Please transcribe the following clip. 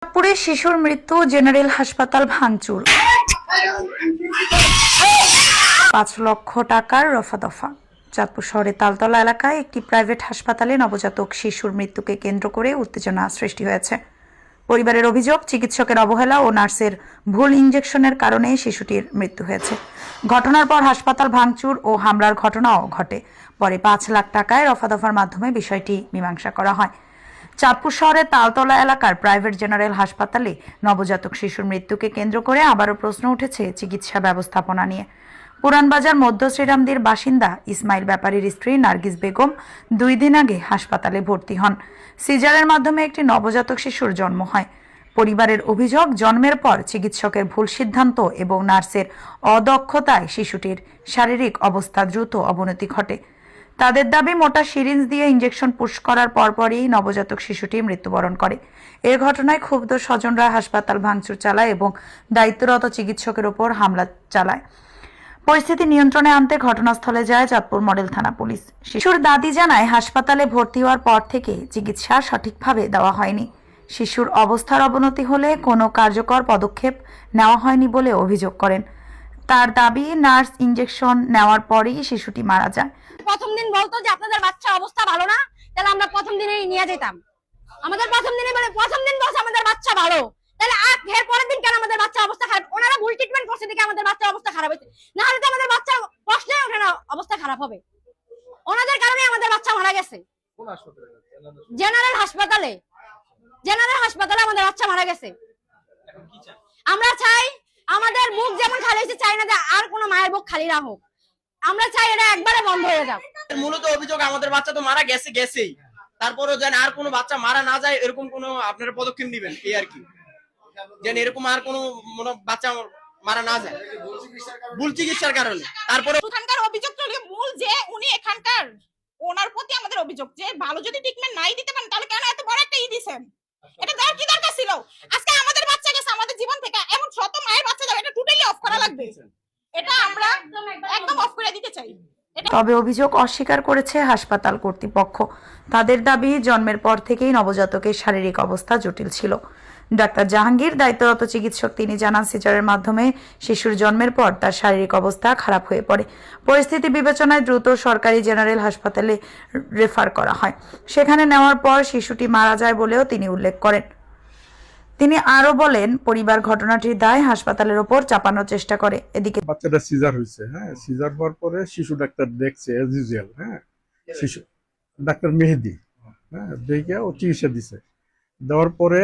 চাঁদপুরে শিশুর মৃত্যু, জেনারেল হাসপাতাল ভাঙচুর, 5 লক্ষ টাকার রফাদফা। চাঁদপুর শহরের তালতলা এলাকায় একটি প্রাইভেট হাসপাতালে নবজাতক শিশুর মৃত্যুকে কেন্দ্র করে উত্তেজনা সৃষ্টি হয়েছে। পরিবারের অভিযোগ, চিকিৎসকের অবহেলা ও নার্সের ভুল ইনজেকশনের কারণে শিশুটির মৃত্যু হয়েছে। ঘটনার পর হাসপাতাল ভাঙচুর ও হামলার ঘটনাও ঘটে। পরে 5 লাখ টাকায় রফাদফার মাধ্যমে বিষয়টি মীমাংসা করা হয়। চাঁদপুর শহরের তালতলা এলাকার প্রাইভেট জেনারেল হাসপাতালে নবজাতক শিশুর মৃত্যুকে কেন্দ্র করে আবারও প্রশ্ন উঠেছে চিকিৎসা ব্যবস্থাপনা নিয়ে। পুরানবাজার মধ্য শ্রীরামদীর বাসিন্দা ইসমাইল ব্যাপারীর স্ত্রী নার্গিস বেগম 2 দিন আগে হাসপাতালে ভর্তি হন। সিজারের মাধ্যমে একটি নবজাতক শিশুর জন্ম হয়। পরিবারের অভিযোগ, জন্মের পর চিকিৎসকের ভুল সিদ্ধান্ত এবং নার্সের অদক্ষতায় শিশুটির শারীরিক অবস্থা দ্রুত অবনতি ঘটে। তাদের দাবি, মোটা সিরিঞ্জ দিয়ে ইনজেকশন পুশ করার পরপরই নবজাতক শিশুটি মৃত্যুবরণ করে। এ ঘটনায় ক্ষুব্ধ স্বজনরা হাসপাতাল ভাঙচুর চালায় এবং দায়িত্বরত চিকিৎসকের ওপর হামলা চালায়। পরিস্থিতি নিয়ন্ত্রণে আনতে ঘটনাস্থলে যায় চাঁদপুর মডেল থানা পুলিশ। শিশুর দাদি জানায়, হাসপাতালে ভর্তি হওয়ার পর থেকে চিকিৎসা সঠিকভাবে দেওয়া হয়নি। শিশুর অবস্থার অবনতি হলে কোনো কার্যকর পদক্ষেপ নেওয়া হয়নি বলে অভিযোগ করেন। তার দাবি, নার্স ইনজেকশন নেওয়ার পরেই শিশুটি মারা যায়। প্রথম দিন বলতো যে আপনাদের বাচ্চা অবস্থা ভালো না, তাহলে আমরা প্রথম দিনেই নিয়ে যেতাম। আমাদের প্রথম দিনে মানে প্রথম দিন বলছে আমাদের বাচ্চা ভালো, তাহলে এর পরের দিন কেন আমাদের বাচ্চা অবস্থা খারাপ? ওনারা ভুল ট্রিটমেন্ট করছে দেখে আমাদের বাচ্চা অবস্থা খারাপ হয়েছে, না হলে তো আমাদের বাচ্চা প্রশ্নে ওঠে না অবস্থা খারাপ হবে। ওনাদের কারণে আমাদের বাচ্চা মারা গেছে। জেনারেল হাসপাতালে, জেনারেল হাসপাতালে আমাদের বাচ্চা মারা গেছে। আমরা চাই আমাদের বুক যেমন খালি হয়েছে, চাই না যে আর কোনো মায়ের বুক খালি না হোক। আমরা চাই এটা একবারে বন্ধ হয়ে যাক। মূলত অভিযোগ, আমাদের বাচ্চা তো মারা গেছেই, তারপরেও যেন আর কোনো বাচ্চা মারা না যায় এরকম কোনো আপনারা পদক্ষেপ নেবেন, এই আর কি, যেন এরকম আর কোনো বাচ্চা মারা না যায় ভুল চিকিৎসার কারণে। তারপরে ওখানকার অভিযোগ মূল যে উনি এখানকার ওনার প্রতি আমাদের অভিযোগ যে ভালো যদি ট্রিটমেন্ট নাই দিতে পারেন তাহলে কেন এত বড় একটা দিয়েছেন? এটা দেওয়ার কি দরকার ছিল? আজকে আমাদের বাচ্চা গেছে আমাদের জীবন থেকে, এমন শত মায়ের বাচ্চা যাবে, এটা টোটালি অফ করা লাগবে। এটা আমরা একদম অফ করে দিতে চাই। তবে অভিযোগ অস্বীকার করেছে হাসপাতাল কর্তৃপক্ষ। তাদের দাবি, জন্মের পর থেকেই নবজাতকের শারীরিক অবস্থা জটিল ছিল। ডাক্তার জাহাঙ্গীর, দায়িত্বরত চিকিৎসক, তিনি জানান, সিজারের মাধ্যমে শিশুর জন্মের পর তার শারীরিক অবস্থা খারাপ হয়ে পড়ে। পরিস্থিতি বিবেচনায় দ্রুত সরকারি জেনারেল হাসপাতালে রেফার করা হয়। সেখানে নেওয়ার পর শিশুটি মারা যায় বলেও তিনি উল্লেখ করেন। তিনি আরো বলেন, পরিবার ঘটনাটির দায় হাসপাতালের ওপর চাপানোর চেষ্টা করে। এদিকে বাচ্চাটা সিজার হয়েছে, হ্যাঁ, সিজার হওয়ার পরে শিশু ডাক্তার দেখছে এজ ইউজুয়াল, হ্যাঁ, শিশু ডাক্তার মেহেদি, হ্যাঁ, দেখে ও চিকিৎসা দিছে। দেওয়ার পরে